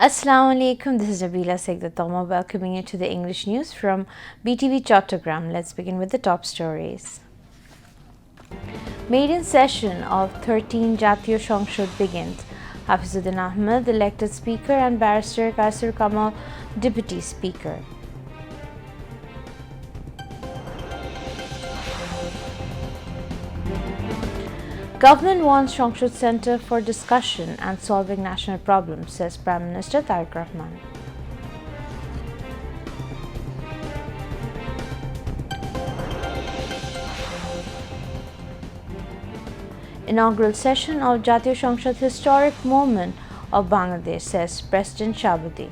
Assalamu alaikum, this is Nabila Segdatoma welcoming you to the English news from Btv-Chattogram. Let's begin with the top stories. Maiden session of 13 Jatiyo Shongshad begins. Hafizuddin Ahmed, elected speaker, and Barrister Kaisar Kamal, deputy speaker. Government wants Shongshad Centre for discussion and solving national problems, says Prime Minister Tariq Rahman. Inaugural session of Jatiyo Shongshad, historic moment of Bangladesh, says President Shahabuddin.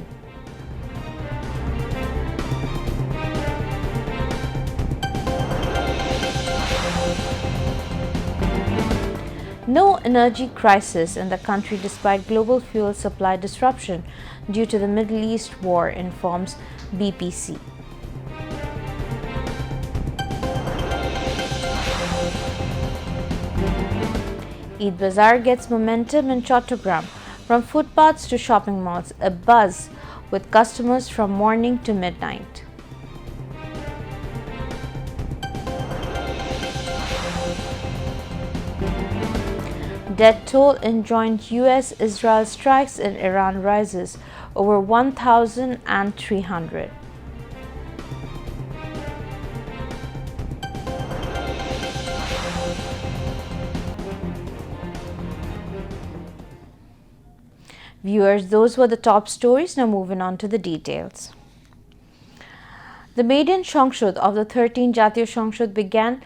No energy crisis in the country despite global fuel supply disruption due to the Middle East war, informs BPC. Eid Bazaar gets momentum in Chattogram, from footpaths to shopping malls, a buzz with customers from morning to midnight. Death toll in joint US-Israel strikes in Iran rises over 1,300. Viewers, those were the top stories. Now moving on to the details. The maiden Shongshad of the 13 Jatiyo Shongshad began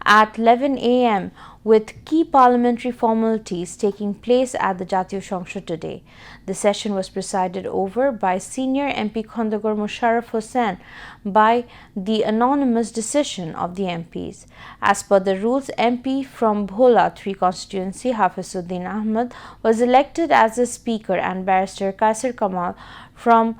at 11 a.m. with key parliamentary formalities taking place at the Jatiyo Shongshad today. The session was presided over by senior MP Khondagor Musharraf Hussain by the anonymous decision of the MPs. As per the rules, MP from Bhola 3 constituency Hafizuddin Ahmed was elected as the speaker and Barrister Kaisar Kamal from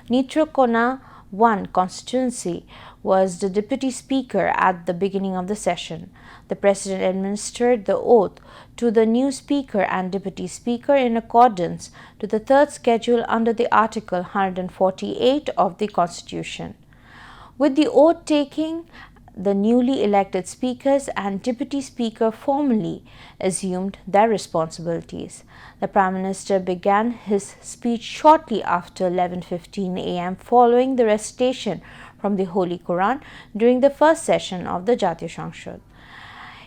Netrokona 1 constituency was the deputy speaker at the beginning of the session. The president administered the oath to the new speaker and deputy speaker in accordance to the third schedule under the Article 148 of the Constitution. With the oath taking, the newly elected speakers and deputy speaker formally assumed their responsibilities. The Prime Minister began his speech shortly after 11:15 a.m. following the recitation from the Holy Quran during the first session of the Jatiyo Shongshad.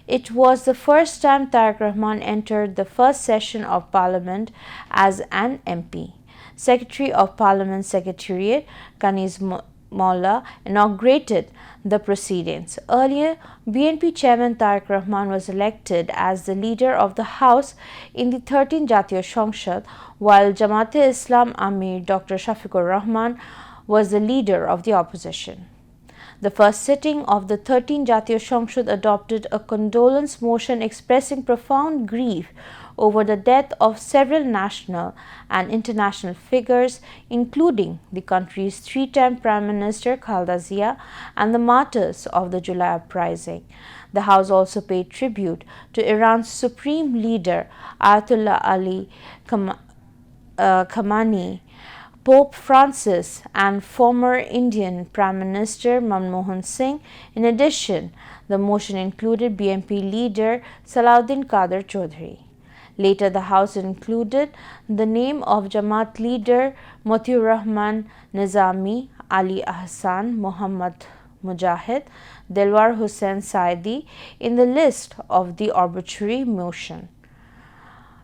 It was the first time Tariq Rahman entered the first session of Parliament as an MP. Secretary of Parliament Secretariat Kaniz Maula inaugurated the proceedings. Earlier, BNP Chairman Tariq Rahman was elected as the leader of the House in the 13 Jatiyo Shongshad, while Jamaat-e-Islam Amir Dr. Shafiqur Rahman was the leader of the opposition. The first sitting of the 13 Jatiyo Shongshad adopted a condolence motion expressing profound grief over the death of several national and international figures, including the country's three-time Prime Minister Khaleda Zia and the martyrs of the July uprising. The House also paid tribute to Iran's supreme leader Ayatollah Ali Khamenei, Pope Francis, and former Indian Prime Minister Manmohan Singh. In addition, the motion included BNP leader Salahuddin Qadir Chaudhry. Later, the House included the name of Jamaat leader Motiur Rahman Nizami, Ali Ahsan, Muhammad Mujahid, Delwar Hussain Saidi in the list of the obituary motion.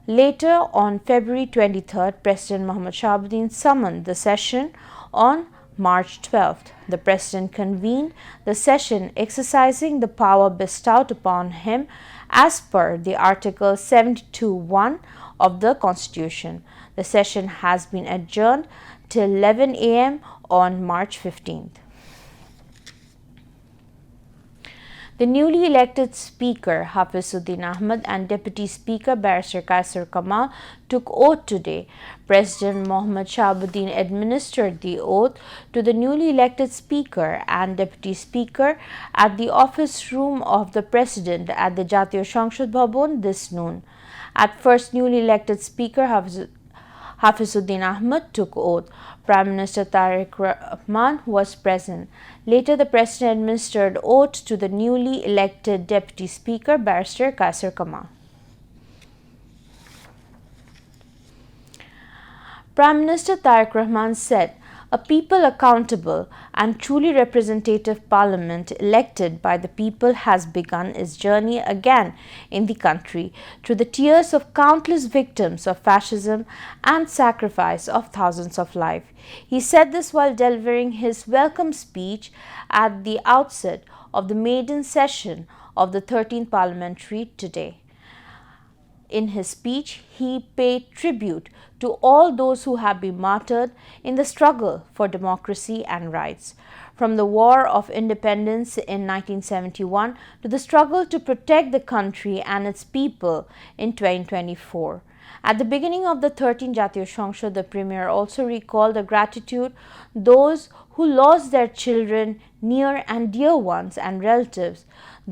Later, on February 23rd, President Mohammad Shahabuddin summoned the session. On March 12th, the President convened the session exercising the power bestowed upon him as per the Article 72(1) of the Constitution. The session has been adjourned till 11 a.m. on March 15th. The newly elected Speaker Hafizuddin Ahmed and Deputy Speaker Barrister Kaisar Kamal took oath today. President Mohammad Shahabuddin administered the oath to the newly elected Speaker and Deputy Speaker at the office room of the President at the Jatiyo Shongshad Bhavan this noon. At first, newly elected Speaker Hafizuddin Ahmed took oath. Prime Minister Tariq Rahman was present. Later, the President administered oath to the newly elected Deputy Speaker, Barrister Qasir Kamal. Prime Minister Tariq Rahman said, "A people accountable and truly representative parliament elected by the people has begun its journey again in the country through the tears of countless victims of fascism and sacrifice of thousands of lives." He said this while delivering his welcome speech at the outset of the maiden session of the 13th Parliamentary today. In his speech, he paid tribute to all those who have been martyred in the struggle for democracy and rights, from the War of Independence in 1971 to the struggle to protect the country and its people in 2024. At the beginning of the 13th Jatiyo Shongshad, the Premier also recalled the gratitude those who lost their children, near and dear ones and relatives,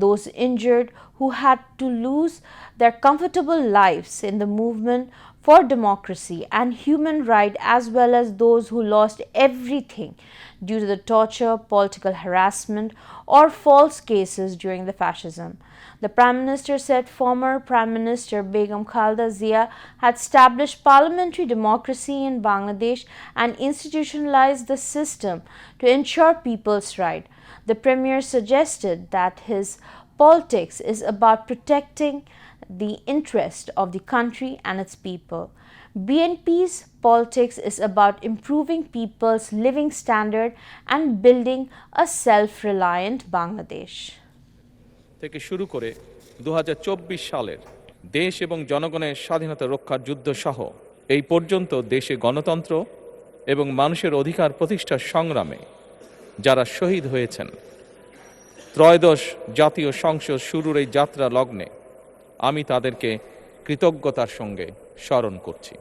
those injured who had to lose their comfortable lives in the movement for democracy and human rights, as well as those who lost everything due to the torture, political harassment, or false cases during the fascism. The Prime Minister said former Prime Minister Begum Khaleda Zia had established parliamentary democracy in Bangladesh and institutionalized the system to ensure people's rights. The Premier suggested that his politics is about protecting the interest of the country and its people. BNP's politics is about improving people's living standard and building a self-reliant Bangladesh. থেকে শুরু করে 2024 সালের দেশ এবং জনগণের স্বাধীনতা রক্ষার যুদ্ধ সহ এই পর্যন্ত দেশে গণতন্ত্র এবং মানুষের অধিকার প্রতিষ্ঠার সংগ্রামে যারা শহীদ হয়েছেন, ত্রয়োদশ জাতীয় সংসদ শুরুর এই যাত্রা লগ্নে আমি তাদেরকে কৃতজ্ঞতার সঙ্গে স্মরণ করছি।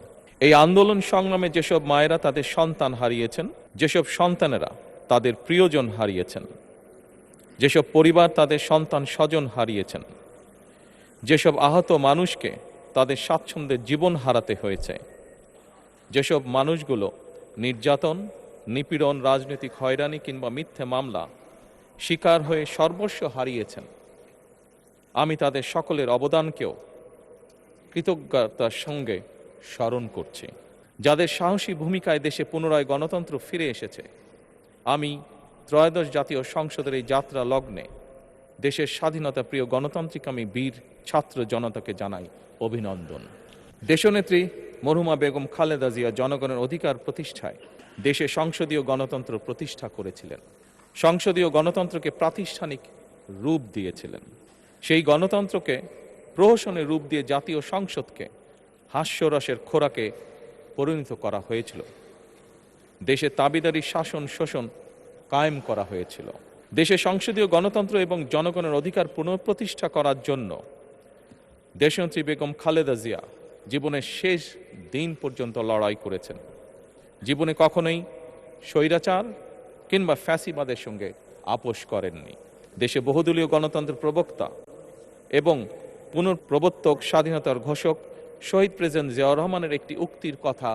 এই আন্দোলন সংগ্রামে যেসব মায়েরা তাদের সন্তান হারিয়েছেন, যেসব সন্তানেরা তাদের প্রিয়জন হারিয়েছেন, যেসব পরিবার তাদের সন্তান স্বজন হারিয়েছেন, যেসব আহত মানুষকে তাদের স্বাচ্ছন্দ্যের জীবন হারাতে হয়েছে, যেসব মানুষগুলো নির্যাতন, নিপীড়ন, রাজনৈতিক হয়রানি কিংবা মিথ্যে মামলা শিকার হয়ে সর্বস্ব হারিয়েছেন, আমি তাদের সকলের অবদানকেও কৃতজ্ঞতার সঙ্গে স্মরণ করছি। যাদের সাহসী ভূমিকায় দেশে পুনরায় গণতন্ত্র ফিরে এসেছে, আমি ত্রয়োদশ জাতীয় সংসদের এই যাত্রা লগ্নে দেশের স্বাধীনতা প্রিয় গণতান্ত্রিকামী বীর ছাত্র জনতাকে জানাই অভিনন্দন। দেশনেত্রী মরহুমা বেগম খালেদা জিয়া জনগণের অধিকার প্রতিষ্ঠায় দেশে সংসদীয় গণতন্ত্র প্রতিষ্ঠা করেছিলেন, সংসদীয় গণতন্ত্রকে প্রাতিষ্ঠানিক রূপ দিয়েছিলেন। সেই গণতন্ত্রকে প্রহসনের রূপ দিয়ে জাতীয় সংসদকে হাস্যরসের খোরাকে পরিণত করা হয়েছিল। দেশে তাবিদারি শাসন শোষণ কায়েম করা হয়েছিল। দেশে সংসদীয় গণতন্ত্র এবং জনগণের অধিকার পুনঃপ্রতিষ্ঠা করার জন্য দেশনেত্রী বেগম খালেদা জিয়া জীবনের শেষ দিন পর্যন্ত লড়াই করেছেন। জীবনে কখনোই স্বৈরাচার কিংবা ফ্যাসিবাদের সঙ্গে আপোষ করেননি। দেশে বহুদলীয় গণতন্ত্রের প্রবক্তা এবং পুনঃপ্রবর্তক, স্বাধীনতার ঘোষক শহীদ প্রেসিডেন্ট জিয়াউর রহমানের একটি উক্তির কথা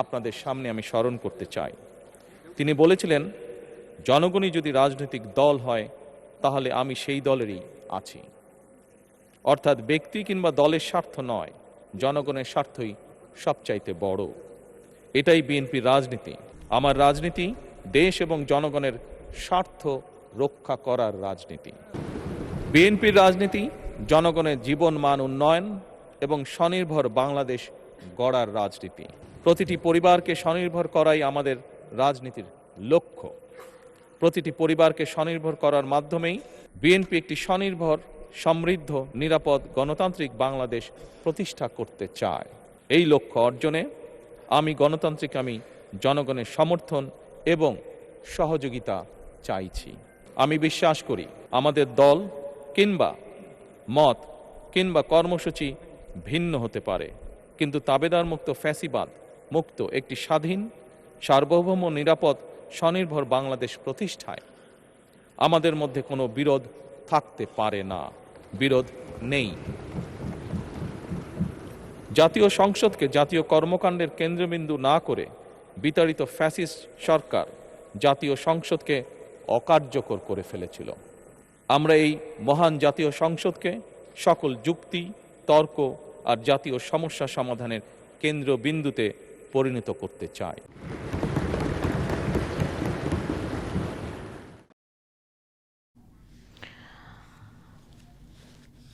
আপনাদের সামনে আমি স্মরণ করতে চাই। তিনি বলেছিলেন, জনগণই যদি রাজনৈতিক দল হয় তাহলে আমি সেই দলেরই আছি। অর্থাৎ ব্যক্তি কিংবা দলের স্বার্থ নয়, জনগণের স্বার্থই সবচাইতে বড়। এটাই বিএনপির রাজনীতি। আমার রাজনীতি দেশ এবং জনগণের স্বার্থ রক্ষা করার রাজনীতি। বিএনপির রাজনীতি জনগণের জীবন মান উন্নয়ন এবং স্বনির্ভর বাংলাদেশ গড়ার রাজনীতি। প্রতিটি পরিবারকে স্বনির্ভর করাই আমাদের রাজনীতির লক্ষ্য। প্রতিটি পরিবারকে স্বনির্ভর করার মাধ্যমেই বিএনপি একটি স্বনির্ভর, সমৃদ্ধ, নিরাপদ, গণতান্ত্রিক বাংলাদেশ প্রতিষ্ঠা করতে চায়। এই লক্ষ্য অর্জনে আমি জনগণের সমর্থন এবং সহযোগিতা চাইছি। আমি বিশ্বাস করি আমাদের দল কিংবা মত কিংবা কর্মসূচি ভিন্ন হতে পারে, কিন্তু তাবেদার মুক্ত, ফ্যাসিবাদ মুক্ত একটি স্বাধীন, সার্বভৌম, নিরাপদ, স্বনির্ভর বাংলাদেশ প্রতিষ্ঠায় আমাদের মধ্যে কোনো বিরোধ থাকতে পারে না। বিরোধ নেই। জাতীয় সংসদকে জাতীয় কর্মকাণ্ডের কেন্দ্রবিন্দু না করে বিতাড়িত ফ্যাসিস্ট সরকার জাতীয় সংসদকে অকার্যকর করে ফেলেছিল। আমরা এই মহান জাতীয় সংসদকে সকল যুক্তি, তর্ক আর জাতীয় সমস্যা সমাধানের কেন্দ্রবিন্দুতে পরিণত করতে চাই।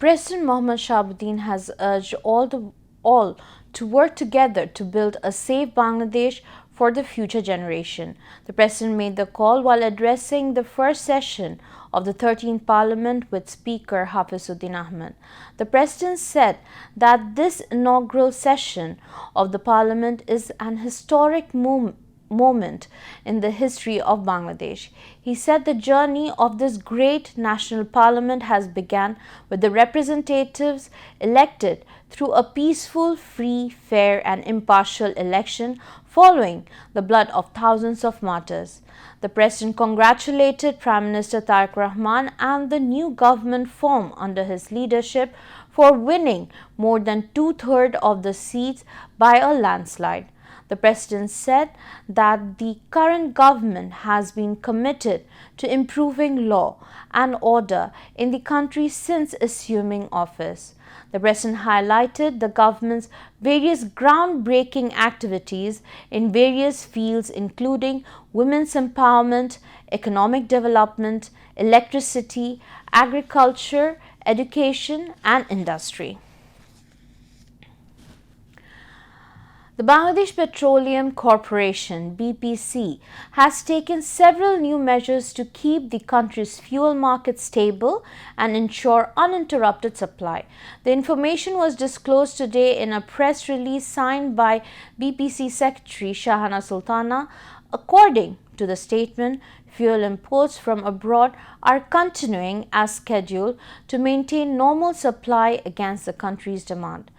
President Mohammad Shahabuddin has urged all to work together to build a safe Bangladesh for the future generation. The President made the call while addressing the first session of the 13th Parliament with Speaker Hafizuddin Ahmed. The President said that this inaugural session of the Parliament is an historic moment in the history of Bangladesh. He said the journey of this great national parliament has begun with the representatives elected through a peaceful, free, fair and impartial election following the blood of thousands of martyrs. The President congratulated Prime Minister Tariq Rahman and the new government formed under his leadership for winning more than two-thirds of the seats by a landslide. The President said that the current government has been committed to improving law and order in the country since assuming office. The President highlighted the government's various groundbreaking activities in various fields including women's empowerment, economic development, electricity, agriculture, education and industry. The Bangladesh Petroleum Corporation (BPC) has taken several new measures to keep the country's fuel market stable and ensure uninterrupted supply. The information was disclosed today in a press release signed by BPC Secretary Shahana Sultana. According to the statement, fuel imports from abroad are continuing as scheduled to maintain normal supply against the country's demand.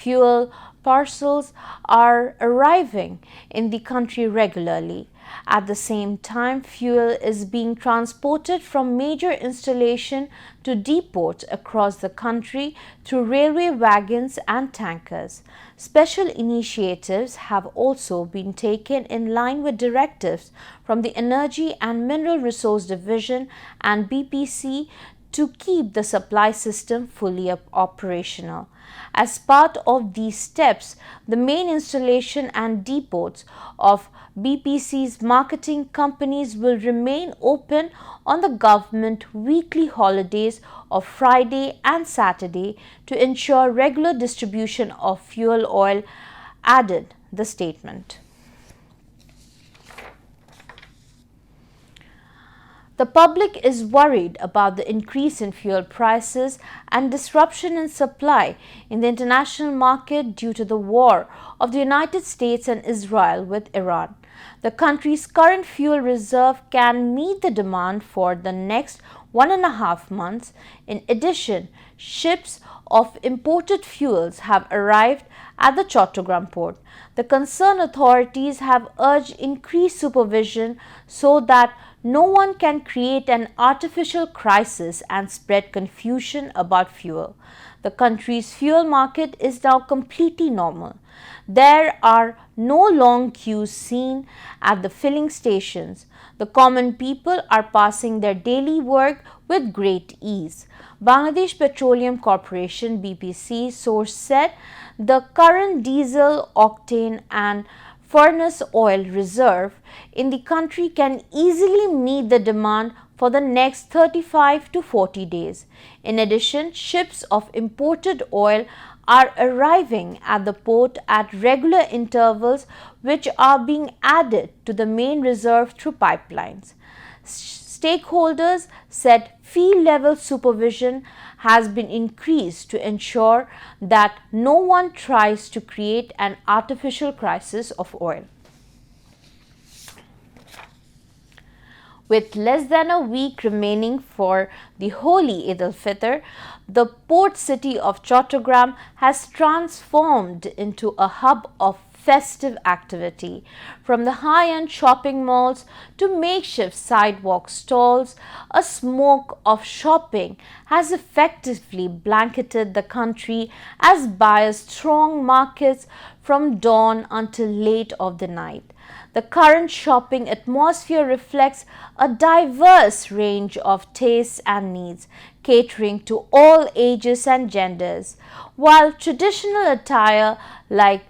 Fuel parcels are arriving in the country regularly. At the same time, fuel is being transported from major installation to depots across the country through railway wagons and tankers. Special initiatives have also been taken in line with directives from the Energy and Mineral Resource Division and BPC to keep the supply system fully operational. As part of these steps, the main installation and depots of BPC's marketing companies will remain open on the government weekly holidays of Friday and Saturday to ensure regular distribution of fuel oil, added the statement. The public is worried about the increase in fuel prices and disruption in supply in the international market due to the war of the United States and Israel with Iran. The country's current fuel reserve can meet the demand for the next 1.5 months. In addition, ships of imported fuels have arrived at the Chattogram port. The concerned authorities have urged increased supervision so that no one can create an artificial crisis and spread confusion about fuel. The country's fuel market is now completely normal. There are no long queues seen at the filling stations. The common people are passing their daily work with great ease. Bangladesh Petroleum Corporation (BPC) source said the current diesel, octane and furnace oil reserve in the country can easily meet the demand for the next 35 to 40 days. In addition, ships of imported oil are arriving at the port at regular intervals, which are being added to the main reserve through pipelines. Stakeholders said field level supervision has been increased to ensure that no one tries to create an artificial crisis of oil. With less than a week remaining for the holy Eid al-Fitr, the port city of Chattogram has transformed into a hub of festive activity. From the high-end shopping malls to makeshift sidewalk stalls, a smoke of shopping has effectively blanketed the country as buyers throng markets from dawn until late of the night. The current shopping atmosphere reflects a diverse range of tastes and needs, catering to all ages and genders. While traditional attire like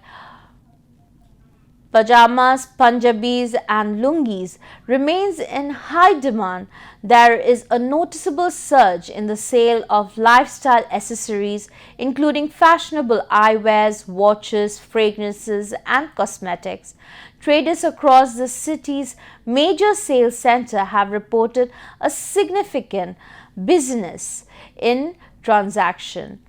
pajamas, Punjabis, and lungis remains in high demand, there is a noticeable surge in the sale of lifestyle accessories, including fashionable eyewears, watches, fragrances, and cosmetics. Traders across the city's major sales center have reported a significant business in transaction.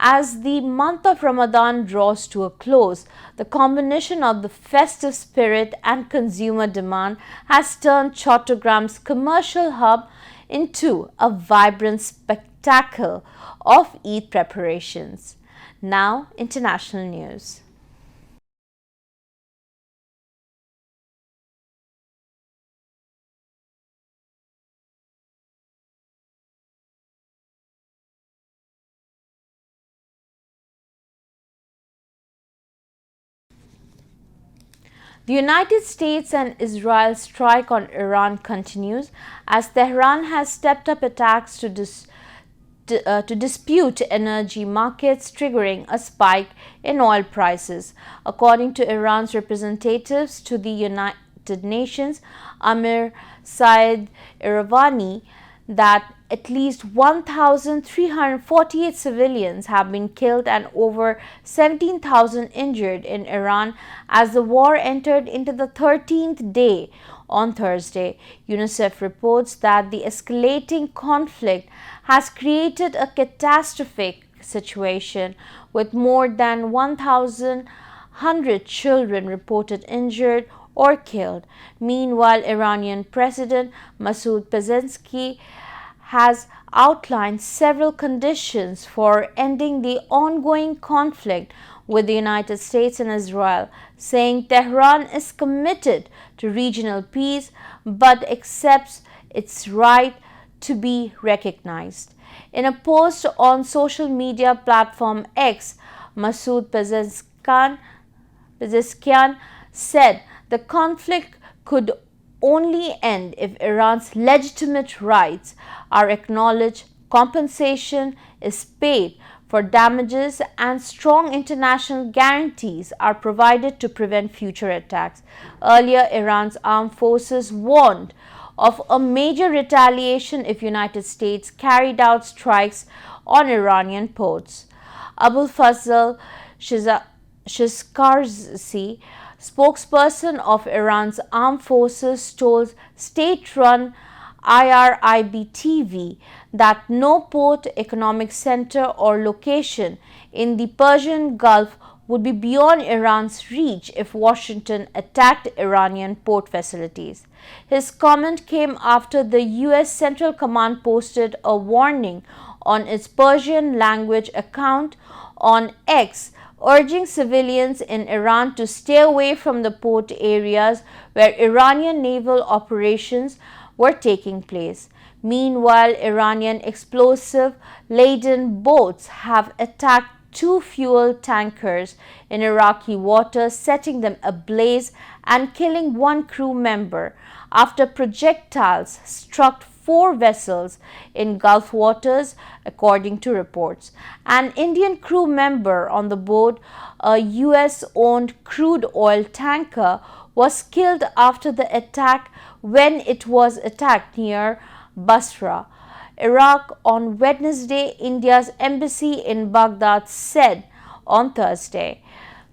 As the month of Ramadan draws to a close, the combination of the festive spirit and consumer demand has turned Chattogam's commercial hub into a vibrant spectacle of Eid preparations. Now, international news. The United States and Israel's strike on Iran continues as Tehran has stepped up attacks to dispute energy markets, triggering a spike in oil prices. According to Iran's representatives to the United Nations, Amir Said Iravani, that at least 1,348 civilians have been killed and over 17,000 injured in Iran as the war entered into the 13th day on Thursday. UNICEF reports that the escalating conflict has created a catastrophic situation with more than 1,100 children reported injured or killed. Meanwhile, Iranian President Masoud Pezeshkian has outlined several conditions for ending the ongoing conflict with the United States and Israel, saying Tehran is committed to regional peace but accepts its right to be recognized. In a post on social media platform X, Masoud Pezeshkian said the conflict could only end if Iran's legitimate rights are acknowledged, compensation is paid for damages, and strong international guarantees are provided to prevent future attacks. Earlier, Iran's armed forces warned of a major retaliation if United States carried out strikes on Iranian ports. Abul Fazl Shishkarzi, spokesperson of Iran's armed forces, told state-run IRIB-TV that no port, economic center or location in the Persian Gulf would be beyond Iran's reach if Washington attacked Iranian port facilities. His comment came after the U.S. Central Command posted a warning on its Persian language account on X, urging civilians in Iran to stay away from the port areas where Iranian naval operations were taking place. Meanwhile, Iranian explosive-laden boats have attacked two fuel tankers in Iraqi waters, setting them ablaze and killing one crew member after projectiles struck four vessels in Gulf waters, according to reports. An Indian crew member on the boat, a US-owned crude oil tanker, was killed after the attack when it was attacked near Basra, Iraq on Wednesday, India's embassy in Baghdad said on Thursday.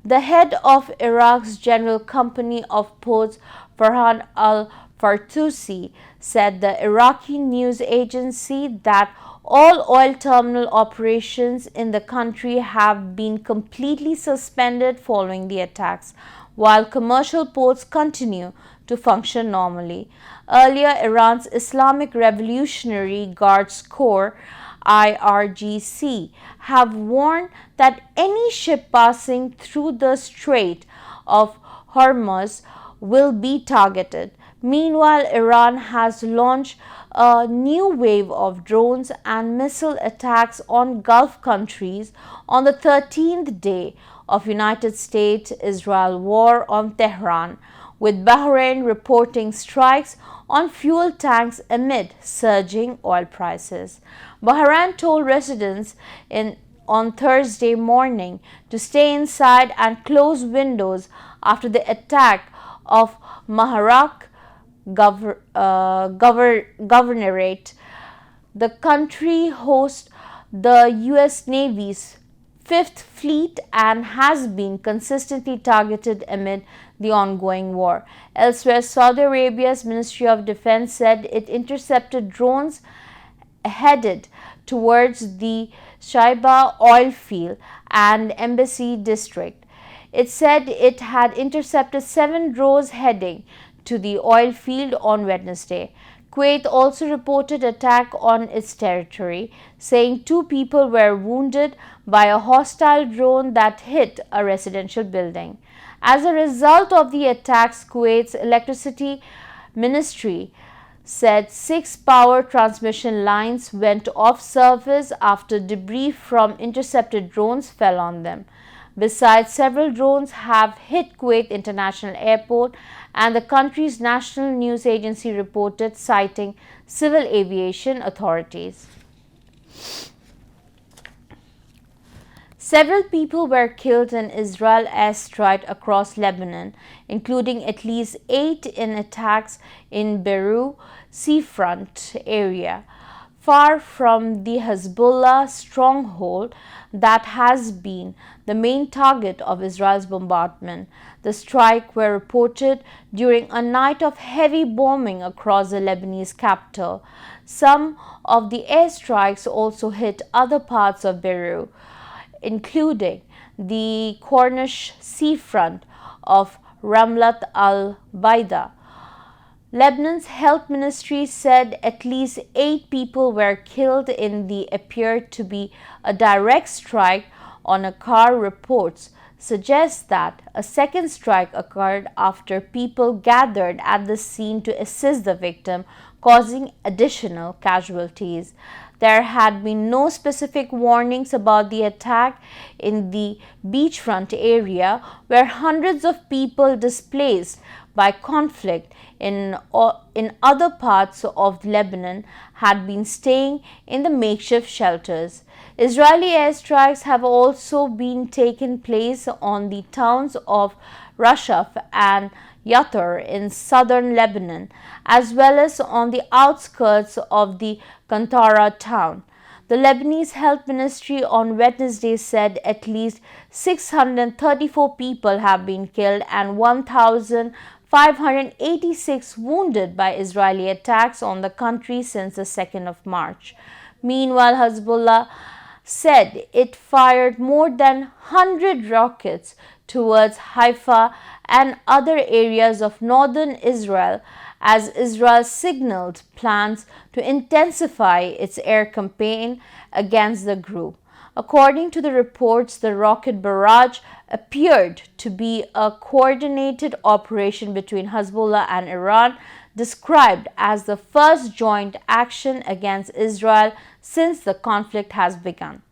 The head of Iraq's General Company of Ports, Farhan al-Fartusi, said the Iraqi news agency that all oil terminal operations in the country have been completely suspended following the attacks, while commercial ports continue to function normally. Earlier, Iran's Islamic Revolutionary Guards Corps IRGC have warned that any ship passing through the Strait of Hormuz will be targeted. Meanwhile, Iran has launched a new wave of drones and missile attacks on Gulf countries on the 13th day of United States-Israel war on Tehran, with Bahrain reporting strikes on fuel tanks amid surging oil prices. Bahrain told residents on Thursday morning to stay inside and close windows after the attack of Maharak Governorate. The country hosts the U.S. Navy's Fifth Fleet and has been consistently targeted amid the ongoing war. Elsewhere, Saudi Arabia's Ministry of Defense said it intercepted drones headed towards the Shaiba oil field and embassy district. It said it had intercepted 7 drones heading to the oil field on Wednesday. Kuwait also reported attack on its territory, saying 2 people were wounded by a hostile drone that hit a residential building. As a result of the attacks, Kuwait's electricity ministry said 6 power transmission lines went off service after debris from intercepted drones fell on them. Besides, several drones have hit Kuwait International Airport, and the country's national news agency reported, citing civil aviation authorities. Several people were killed in Israel airstrike across Lebanon, including at least 8 in attacks in Beirut seafront area, far from the Hezbollah stronghold that has been the main target of Israel's bombardment. The strikes were reported during a night of heavy bombing across the Lebanese capital. Some of the airstrikes also hit other parts of Beirut, including the Cornish seafront of Ramlat al-Baida. Lebanon's health ministry said at least 8 people were killed in the appeared to be a direct strike on a car. Reports suggest that a second strike occurred after people gathered at the scene to assist the victim, causing additional casualties. There had been no specific warnings about the attack in the beachfront area, where hundreds of people displaced by conflict in other parts of Lebanon had been staying in the makeshift shelters. Israeli airstrikes have also been taking place on the towns of Rashaf and Yatar in southern Lebanon, as well as on the outskirts of the Kantara town. The Lebanese Health Ministry on Wednesday said at least 634 people have been killed and 1,586 wounded by Israeli attacks on the country since the 2nd of March. Meanwhile, Hezbollah said it fired more than 100 rockets towards Haifa and other areas of northern Israel as Israel signaled plans to intensify its air campaign against the group. According to the reports, the rocket barrage appeared to be a coordinated operation between Hezbollah and Iran, described as the first joint action against Israel since the conflict has begun.